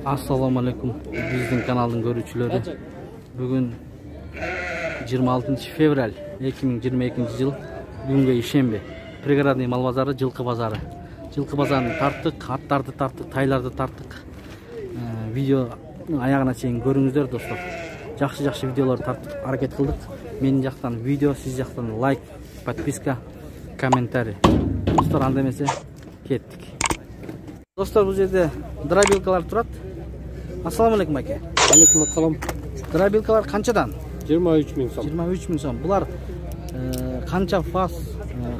Assalamu alaikum bizning kanalning görücüleri. Bugün 26 fevral 2022 yıl günge işembe. Пригородный мал базары, жылкы базары. Жылкы базарын тарттык, аттарды тарттык, тайларды тарттык. Видео аягына чейин көрүңүздөр достор. Жакшы видеолор тарттык аракет кылдык. Менин жактан видео, сиз жактан лайк, подписка, комментарий. Достор, анда эмесе кеттик. Достор, бул жерде дробилкалар турат. Assalamu alaikum aka. Алейкум ассалам. Дробилкалар канчадан? 23 миң сом. 23 миң сом. Булар канча фас,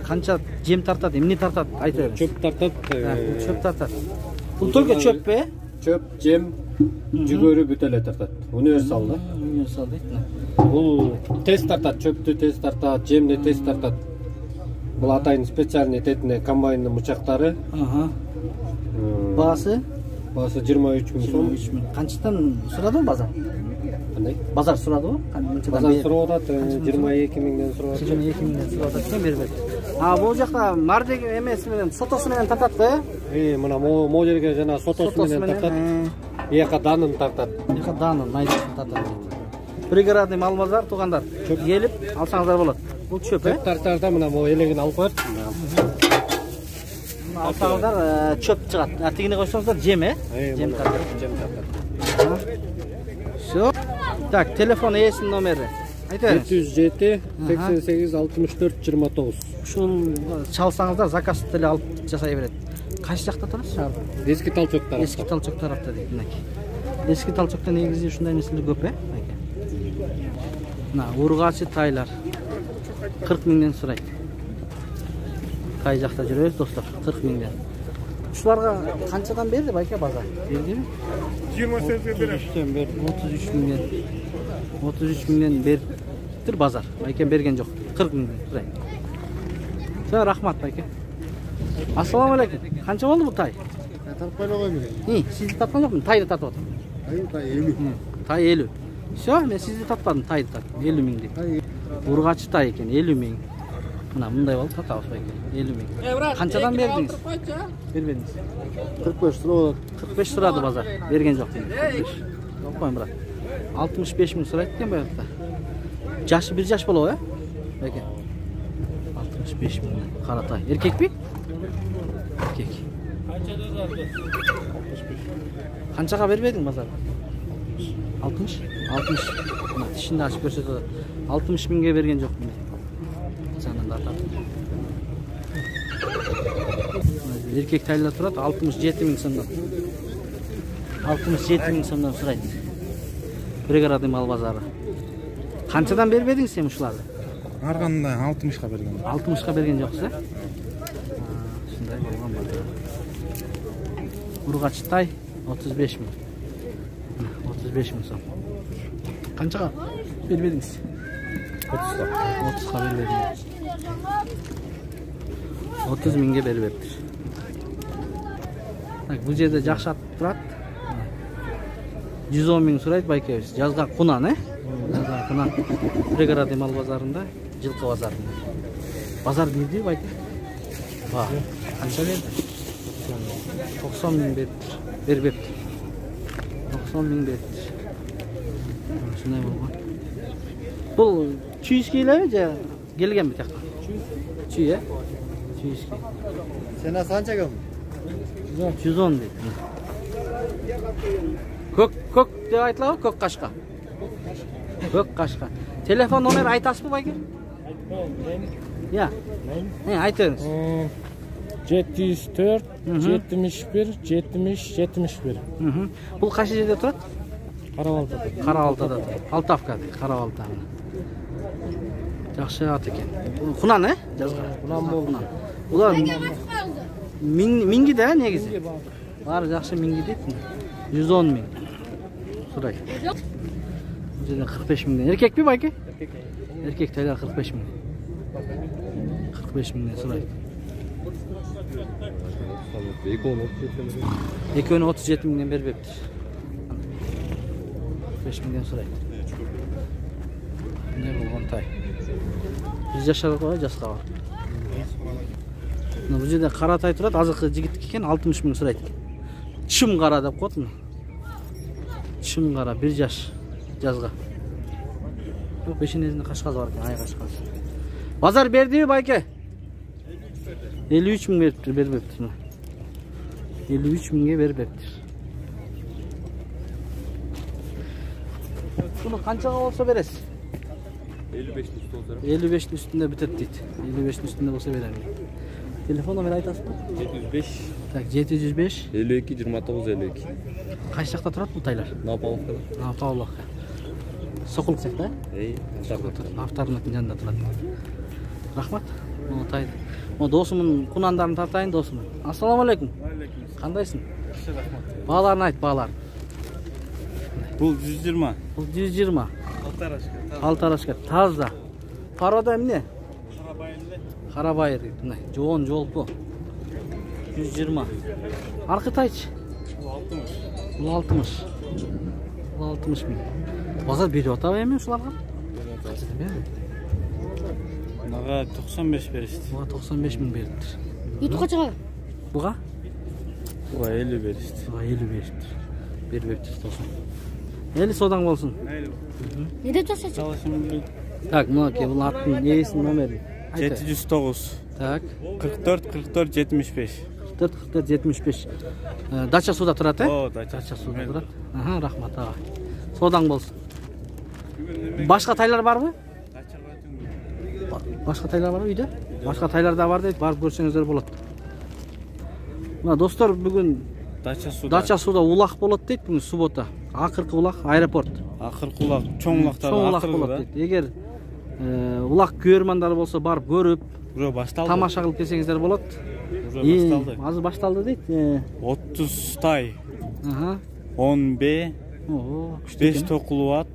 канча жем тартат, эмне тартат? Айта бериңиз. Чөп тартат. Чөп тартат. Бул только чөп бе? Чөп, жем, жүгөрү бүт эле тартат. Универсал да. Универсал дейт. Бул тест тартат, чөптү тест тартат, жемди тест тартат. Бул атайын специальный тетине комбайндын мучактары. Баасы? Баасы 23 миң сом. Канчадан сурадыбы базар? Кандай? Базар сурадыбы? Базар сурап атат, 22 миңден сурап атат. 22 миңден сурап атат, бербейт. Бул жакта мардек эмеси менен, сотосу менен тартат го? Мына могу жерге жана сотосу менен тартат. Эка данын тартат. Эка данын, майдасын тартат. Пригородный мал базар, туугандар. Келип алсаңыздар болот. Бул чөп, Чөп тартарда мына могу элегин алып коет. Алсаңыздар чөп чыгат. Тигине койсоңуздар жем, Жем тартат. Всё. Так, телефон эсинин номери. Айта бериңиз. 707 88 64 29. Ушул чалсаңыздар заказ деле алып жасай берет. Кайсы жакта турасыз? Эски Талчок тарапта. Эски Талчок тарапта дейт, мынакей. Эски Талчокто негизи ушундай нерселер көп, Мына ургачы тайлар 40 миңден сурайт. Кай жакта жүрөбүз достор? 40 миңден. Ушуларга канчадан берди байка базар? Бердиби? 28 берем. 33 миңден. 33 миңден бериптир базар. Байка берген жок. 40 миңден сурайт. Сага рахмат байка. Assalamu alaikum. Канча болду бул тай? Тартып койгон мен. Сизди тарткан жокмун? Тайды тартып атам. Тай 50. Тай 50. Всё, мен сизди тартпадым, тайды тарттым. 50 миң деп. Ургачы тай экен, 50 миң. Мына мындай болуп тартабыз байка. 50 миң. Канчадан бердиңиз? Бербедиңиз. 45 сурап. 45 сурады базар. Берген жок дейм. 45. Жокпойм брат. 65 миң сурайт экен баягыда. Жашы 1 жаш болобу, байка? 65 миң. Кара тай. Эркекпи? Эркек. Канчага бербедиң базар? 60? 60. Мына тишинде ачып көрсөтүп атат. 60 миңге берген жокмун. Жанында атат. Эркек тайлар турат 67 миң сомдон. 67 миң сомдон сурайт. Пригородный мал базары. Канчадан бербедиң сен ушуларды? Ар кандай 60ка берген. 60ка берген жоксуз, Ушундай болгон базар. Ургачы тай 35 миң. 35 миң сом. Канчага бербедиңиз? 30ка. 30ка бербедиңиз. 30 миңге бербептир. Так, бул жерде жакшы ат турат. 110 миң сурайт байкебиз. Жазга кунан, Жазга кунан. Пригородный мал базарында, жылкы базарында. Базар бирди байке? Канча берди? 90 миң бербептир. 90 миң бериптир. Ушундай болгон. Бул чүйүскей элеби же келген бит жакта? Чүй, Чүйүскей. Сен канча кем? 110 дейт. Көк деп айтылабы? Көк кашка. Көк кашка. Телефон номер айтасызбы байке? Айтыңыз. 704 71 70 71. Бул кайсы жерде турат? Карабалтада. Карабалтада. Алтавка дейт, Карабалта. Жакшы ат экен. Кунан, Жазга. Кунан болду. Булар миңги да негизи. Баары жакшы миңги дейт. 110 миң. Сурайт. Бул жерде 45 миңден. Эркекпи байке? Эркек тайлар 45 миң. 45 миңден сурайт. Экөөнү 37 миңден бербептир. 45 миңден сурайт. Не болгон тай. 100 жашар кой, жаска бар. Бул жерде кара тай турат, азыркы жигит экен 60 миң сурайт. Чым кара деп коет. Чын кара 1 жаш жазга. Yok peşinizde kaşkaz var ki ay kaşkaz. Pazar berdi mi bayke? 53 bin beribeptir. 53 binge beribeptir. Bunu kançaga olsa beresiz? 55 üstünde bitet deydi. 55 üstünde olsa verelim. Telefon numara aytasın mı? 705 Tak 705 52 29 52. Kaç jakta turат bu taylar? Napavlovkada. Napavlovka. Sokuluk sekta? Avtarыныkin жанында турат. Рахмат. Мына тай. Мына досумдун кунандарын тартайын досум. Ассаламу алейкум. Кандайсың? Бааларын айт, баалар. Бул 120. Бул 120. Алтарашка. Таза. Парада эмне? Карабайыр. Мына жоон жолку. 120. Аркы тайчы? Бул 60. Бул 60 миң. Базар берип атабы эми ушуларга? Мага 95 беришти. Буга 95 миң бериптир. Ютукка чыга. Буга? Буга 50 беришти. Буга 50 бериптир. Бербептир досум. 50 содаң болсун. Не деп жатсың? Чалышым Так, мынакей бул аттын ээсинин номери. 709 Так, 44 44 75. 44 75. Дача суда турат, э? О, Дача суда турат. Аха, рахмат ага. Содаң болсун. Башка тайлар барбы? Башка тайлар барбы үйдө? Башка тайлар да бар дейт, барып көрсөңүздөр болот. Мына достор, бүгүн Дача суда улак болот дейт, бүгүн суббота. Акыркы улак аэропорт. Акыркы улак, чоң улактар Чоң улак болот дейт. Эгер улак көрмандар болсо барып көрүп, уже башталды. тамаша кылып келсеңиздер болот. Уже башталды. Азыр башталды дейт. 30 тай, Аха. 10 бе, Ого, 5 токулу ат,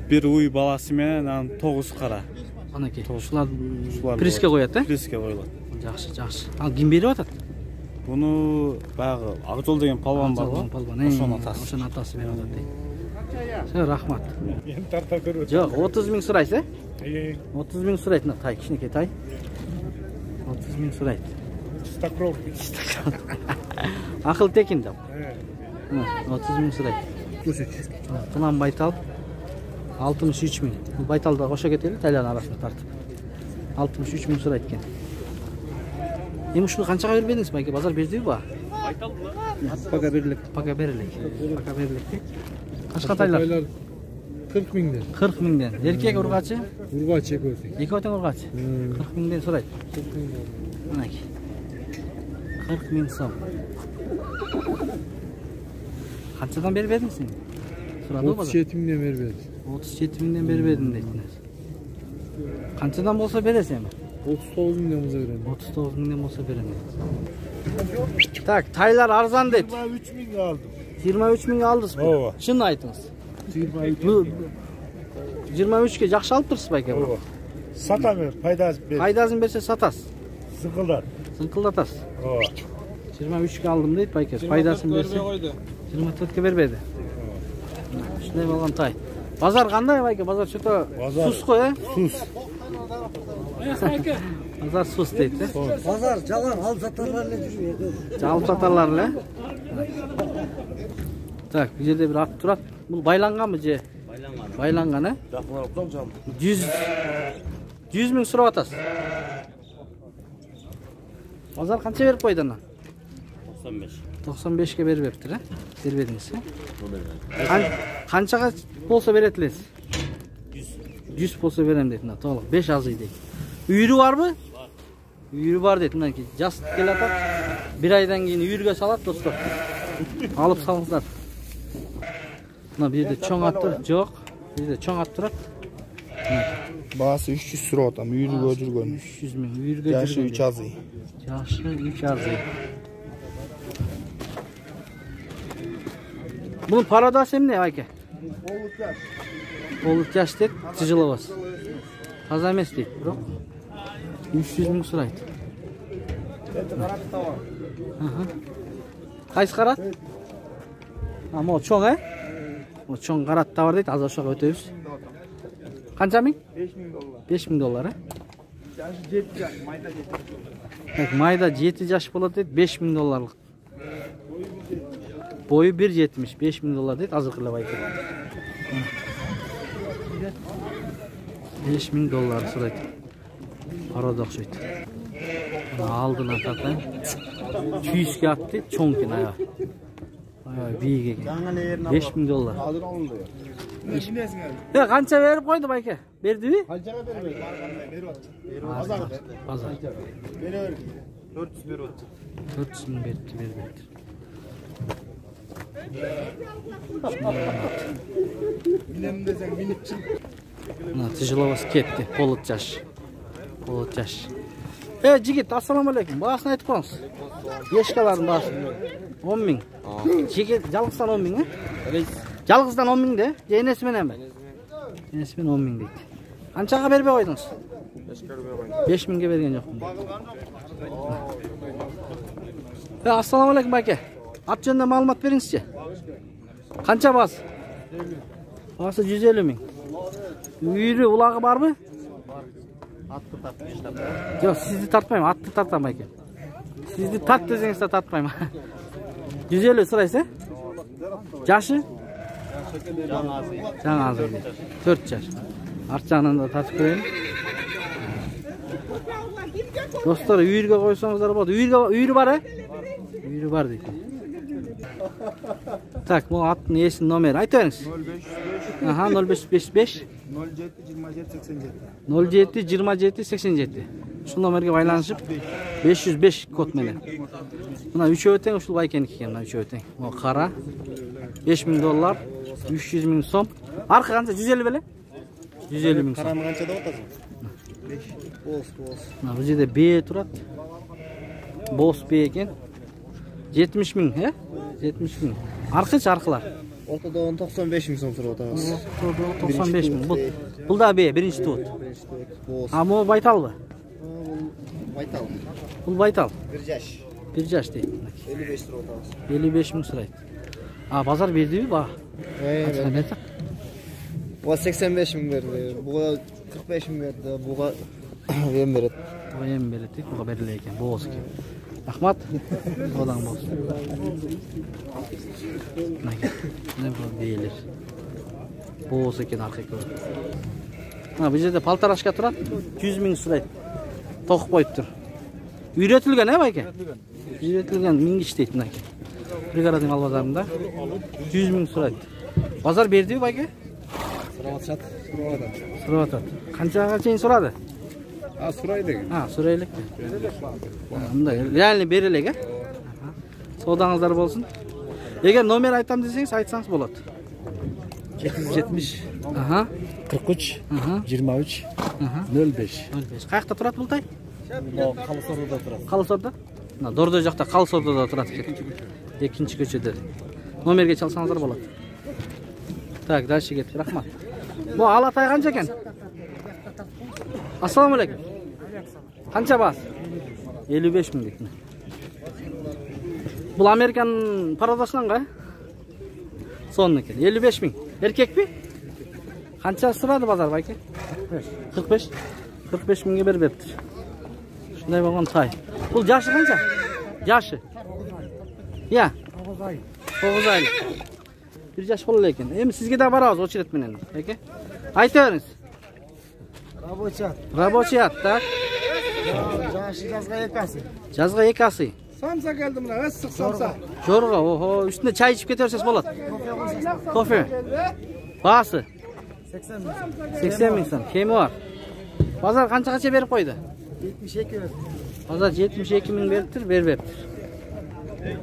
bir уй баласы менен анан 9 кара. Анакей, ушулар преске коет, э? Преске коюлат. Жакшы, жакшы. Ал ким берип атат? Буну баягы Акжол деген палван бар го. Ошонун атасы. Ошонун атасы берип атат дейт. Все, рахмат. Жок, 30 миң сурайсыз, э? 30 миң сурайт мына тай, кичинекей тай. 30 миң сурайт. Стакров. Акыл текин деп. 30 миң сурайт. Тунан байтал 63 миң. Бул байталда кошо кетели, тайлардын арасында тартып. 63 миң сурайт экен. Эми ушуну канчага бербедиңиз байке? Базар бердиби ба? Пага берилек. Пага берилек. Пага берилек. Качка тайлар? 40 миңден. 40 миңден. Эркек ургачы? Ургач экөөсү. Экөө тең ургачы. 40 миңден сурайт. Мынакей. 40 миң сом. Канчадан бербедиңиз сен? Сурадыбы базар? 37 миңден бербедим. 37 миңден бербедим дейсиңиз. Канчадан болсо бересиз эми? 39 миңден болсо берем. 39 миңден болсо берем. Так, тайлар арзан дейт. 23 миңге алдым. 23 миңге алдыңызбы? Ооба. Чын айтыңыз. 23ке жакшы алып турсуз байке? Ооба. Сатам, пайдасын бер. Пайдасын берсе сатасыз. Сыкылдар. Сыңкылдатасыз. Ооба. 23ке алдым дейт байке. Пайдасын берсе 24ке бербеди. Ушундай болгон тай. Базар кандай байке? Базар чөтө сус го, э? Сус. Базар сус дейт, э? Базар жалаң алып сатарлар эле жүрүп. Алып сатарлар эле. Так, бул жерде бир ат турат. Бул байланганбы же? Байланган, э? 100 миң сурап атасыз. Базар канча берип койду анан? 95. 95ке бербептир, э? Бербедиңиз, э? Канчага болсо берет элесиз? 100 болсо берем дейт, мына толук 5 азый дейт. Үйрү барбы? Үйрү бар дейт, мынакей жаз келатат. 1 айдан кийин үйрүгө салат, достор. Алып салыңыздар. Мына бу жерде чоң ат тур, жок. Бу жерде чоң ат турат. Баасы 300 сурап атам, үйрүгө жүргөн. 300 миң, үйрүгө жүргөн. Жашы 3 азый. Жашы 3 азый. Bunun paradası emne ayke? Olut yaş deyip, tıcılavaz. Taza emes deyip, bro. 300 ming suraydı. Qaysı qarat? Ama o çoğ, he? O çoğ qarat da var deyip, az aşağı öteyüz. Qancha ming? 5 ming dolar. 5 ming dolar, he? Yaşı 7 yaş, mayda 7 yaş. Mayda 7 yaş болады deyip, 5 ming dolarlık. Boyu 1.70, 5000 dolar deydi azırkıla bayke. 5000 dolar sıraydı. Paradox oydu. Aldığına takayım. 200 yaptı, çonkin ayağı. Ayağı büyük ekan. 5000 dolar. Ya kança verip koydu bayke? Berdi mi? Kançaga bermedi. Pazar. 400 berip atdı. 400 bin berdi. Bilemem desen binipçi. Tijılavası ketdi. Polut yaş. Jigit, assalamu alaikum. Bağısını aytып koyuңuz. Ешкалардың бағасы 10 bin. Jigit, жалғыздан 10 bin, Жалғыздан 10 bin de, енесімен mi? Енесімен 10 bin deydi. Қаншаға бербей қойдыңыз? 5 binге берген жоқпын. Assalamu alaikum байке. Ат жөнінде маалымат беріңізші. Қанша бағасы? Бағасы 150 bin. Үйірі, улағы бар mı? Atты tapmışlar. Yok, sizi tartmayayım, attı tartmam belki. Sizi tart deseniz de tartmayayım. 150 sıraysa? Yaşı? Can ağzı. 4 yaş. Artçağından da tartıp koyayım. Dostlar, uyurga koysanızlar болады. Uyuru var, Uyuru var deydi. Tak, bu attın yesin nomeri. Ayt veriniz. 0555 07 27 87. Şu nomerge baylanışıp 505 kod menen. Buna 3 öteң ушул байкеники экен, мына 3 öteң. О кара. 5000 доллар, 300 bin сом. Аркы канча 150 беле? 150 bin сом. Караны канча деп атасың? 5. Болс. Мына бул жерде Б турат. Бос Б экен. 70 bin, 70 bin. Аркычы аркылар. Ortada 95 bin so'm surib o'tamiz. 95 bin. Bul da B, birinci tut. Boz. Ama o baytal mı? Baytal. Bul baytal. 1 yaş. 1 yaş değil. 55 surib o'tamiz. 55 bin sıraydı. Pazar verdi mi? Bak. Evet. Bu 85 bin verdi. Bu 45 bin verdi. Bu yem verdi. Bu yem verdi. Bu berileyken. Bu olsun ki. Ahmet. Odan bu olsun. Ne bu değildir. Bu olsun ki arka koydu. Bu жерде paltaraşka turat. 100 bin sıraydı. Toq koyuptur. Üretilgen he bayke? Üretilgen mingiç deydi. Prigoradın Malbazarında 100 bin sıraydı. Pazar berdi mi bayke? Sırap atады. Kançaga çeyin soradı? Suraydı. Suraylık. Реально берелек, Sodağınızlar bolsun. Eğer nomer aytam deseniz aytsanız болады. 70. 43. 23. 05. Kayakta turat bultay? Қалысорда тұрады. Қалысорда? Дордо жақта Қалысорда тұрат екен. Екінші көшеде. Номерге çalsanızlar болады. Так, дальше кетті. Рахмат. Bu Алатай қанша екен? Ассаламу алейкум. Қанша бас? 55 bin deyді. Бұл Американ парадасынан ға? Сонын екен. 55 bin. Erkek mi? Қанша сұрады базар байке? 45. 45 binге беріпті. Şunday болған тай. Бұл жашы қанша? Жашы. Я. 9 айлық. 1 жаш болу екен. Эми сизге да барабыз очерет менен. Эке. Айта бериңиз. Рабочий ат, так? Жазга 2 асы. Samsa geldi buna. Issiq samsa. Жорға, охо, үстүнө чай ичип кете берсеңиз болот. Кофе. Баасы 80 bin сом. Кеми бар? Базар канчагаcha берип койду? 72 verdi. Bazar 72 bin veriptir, veriptir.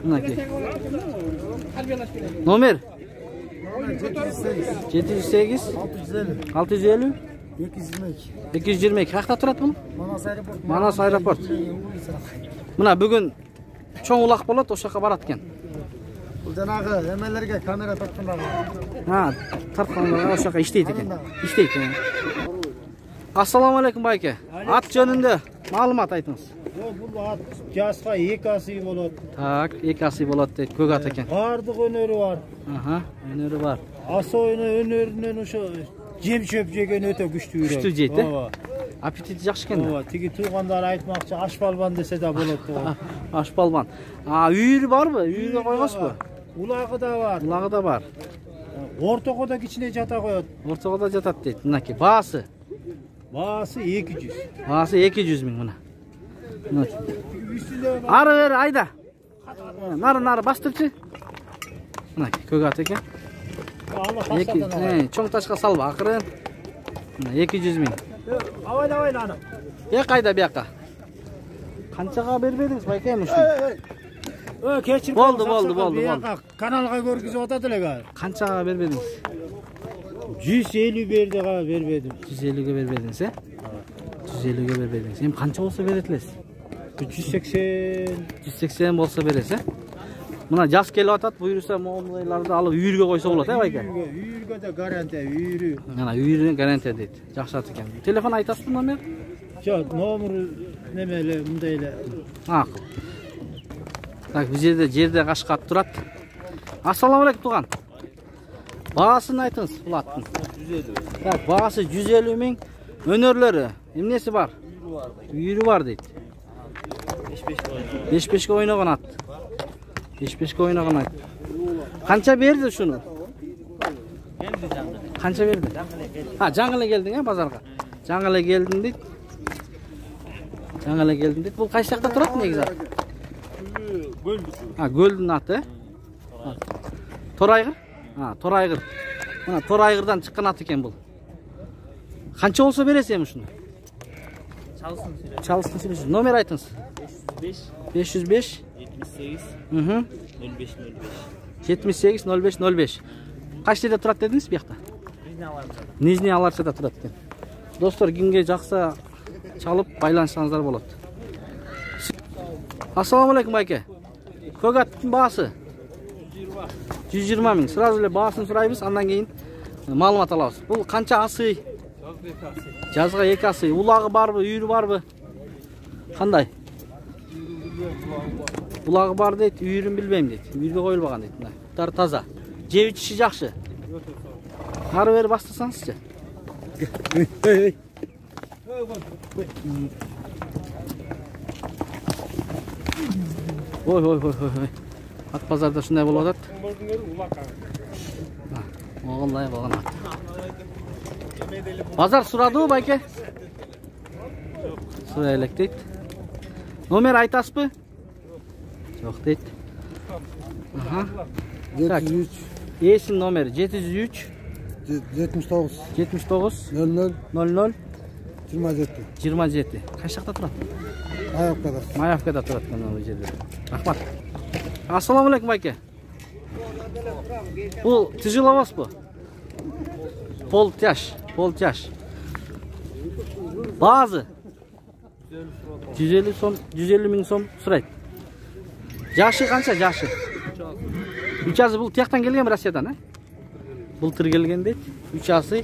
Mınaki. Nomer? 708 650 222. Qaqta turadi bu? Manas aeroport. Mına bugün çoğ ulaq bolot, oşaqa barat ekan. Bu janağı emelerge kamera tartqanlar. Tartqanlar oşaqa işteydi ekan. İşteydi. Assalamu alaikum bayke. At jönündө ma'lumot aytыңыз. Bu at jasqa 2 асы болады. Так, 2 асы болот дейт, көк ат экен. Бардық өнөрү бар. Өнөрү бар. Ас ойыны өнөрүнөн ошо жем чөп жеген өтө күчтүү үрөт. Күчтүү жейт, аппетит жакшы экен. Ооба, тиги туугандар айтмакчы ашпалбан десе да болот. Ашпалбан. Үйүрү барбы? Үйүргө койгонсузбу? Улағы да бар. Улағы да бар. Ортоға да кичине жата коет. Ортоға да жатат дейт. Мынакей баасы. Баасы 200. Баасы 200 миң мына. Ары бері айда. Нары бастырчы. Мынакей көк ат екен. Чоң ташқа салып ақырын. 200 миң. Авай аны. Қайда бияққа? Қаншаға бербедіңіз байке мұшын? Кечір болды. Каналға көргізіп атат эле. Қаншаға бербедіңіз? 150 бердіға бербедім. 150-ге бербедіңіз, 150-ге бербедіңіз. Ем қанша болса беретілесіз? 180 болса бересіз, Мына жас келіп атат, бұйырса моңғайларды алып үйірге қойса болады, байке? Үйірге де гарантия, үйірі. Мына үйірі гарантия дейді. Жақсы екен. Телефон айтасыз ба номер? Жоқ, номер немелі, мұндайлы. Ақыл. Так, біз жерде қашқат тұрады. Ассаламалейкум туған. Бағасын айтыңыз бұл аттың. 150. Так, бағасы 150 миң. Өнерлері, емнесі бар? Үйірі бар дейді. 5-5-ке ойнаған ат. 5-5-ке ойнаған ат. Қанша берді шуны? Қанша берді? Жаңылы келдің, базарға? Жаңылы келдің дейді. Жаңылы келдің дейді. Бұл қайсы жақта тұрады негізі? Гөлдің аты. Торайғыр? Торайғыр. Торайғырдан шыққан ат екен бұл. Қанша болса бересің шуны? Çalsın söylesiniz. Номер айтыңыз. 505 78 05 05. Қаш жерде тұрады дедіңіз bu жақта? Нижний Аларшада тұрады екен. Достар, кімге жақса çalып байланысаңыздар болады. Ассаламалейкум байке. Көк аттың бағасы 120 миң. Сразу эле бағасын сұрайбыз, андан кейін маалымат алабыз. Бұл қанша асый? Жазға 2 асый. Улағы барбы, үйірі барбы? Қандай? Улағы бар дейді, үйірін білбейм дейді. Үйірге қойылбаған дейді. Бұтары таза. Жеп іші жақшы. Ары бері бастасаңызшы. Ой. Ат базарда шындай болып атат. Оғылдай болған ат. Базар сұрады байке? Сұрай әлек дейді. Номер айтасыз бі? Жоқ дейді. 703. Есін номер 703 79 00 27. 27. Қай жақта тұрады? Маявкада тұрады бұл жерде. Рахмат. Ассаламалейкум байке. Бұл тяжеловоз бұл? Полтяж. Bazı 150 миң сом сұрайды. Жашы қанша жашы? 3 асы бұл тияқтан келген Россиядан, Бұл тыр келген дейді. 3 асы.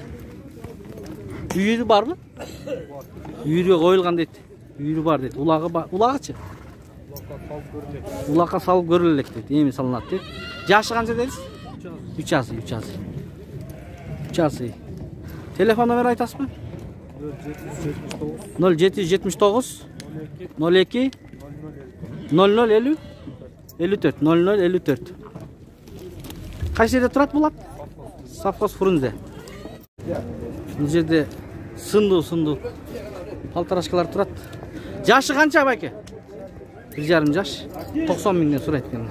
Үйірі бар бы? Үйірі қойылған дейді. Үйірі бар дейді. Улағычы? Улаққа салып көрілелек дейді. Еми салынады дейді. Жашы қанша дедіңіз? 3 асы. Telefon номер айтасыз ба? 0779 02 00 54 0054. Қай жерде тұрады бұл ат? Совхоз Фрунзе. Бұл жерде сынду палтарашкалар тұрады. Жашы қанша байке? 1,5 жаш. 90 миңден сұрайды екен.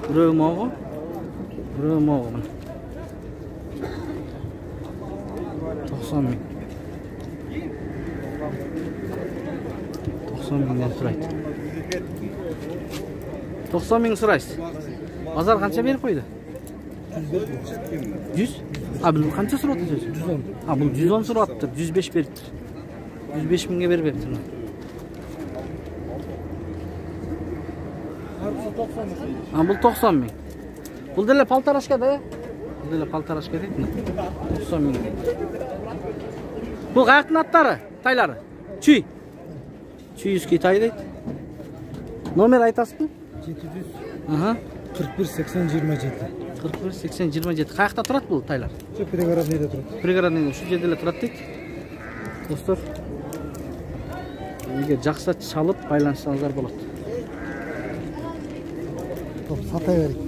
Біреу моғы. 90 миң. 90 миңден сұрайды. 90 миң сұрайсыз. Базар қанша беріп қойды? 100? Бұл қанша сұрап отыр? 110. Бұл 110 сұрап отыр. 105 беріп тұр. 105 миңге беріп тұр. Бұл 90 миң. Бұл деле палтарашка да? Бұл деле палтарашка дейді. 90 миң. Бұл қаяқтың аттары, тайлары? Чүйізкей тай дейді. Номер айтасыз ба? 700 41 80 27. 41 80 27. Қаяқта тұрады бұл тайлар? Пригородныйда тұрады. Пригородныйда, шу жерделе тұрады дейді. Достар, егер жақсы шалып байланысаңыздар болады. Сатай берейік.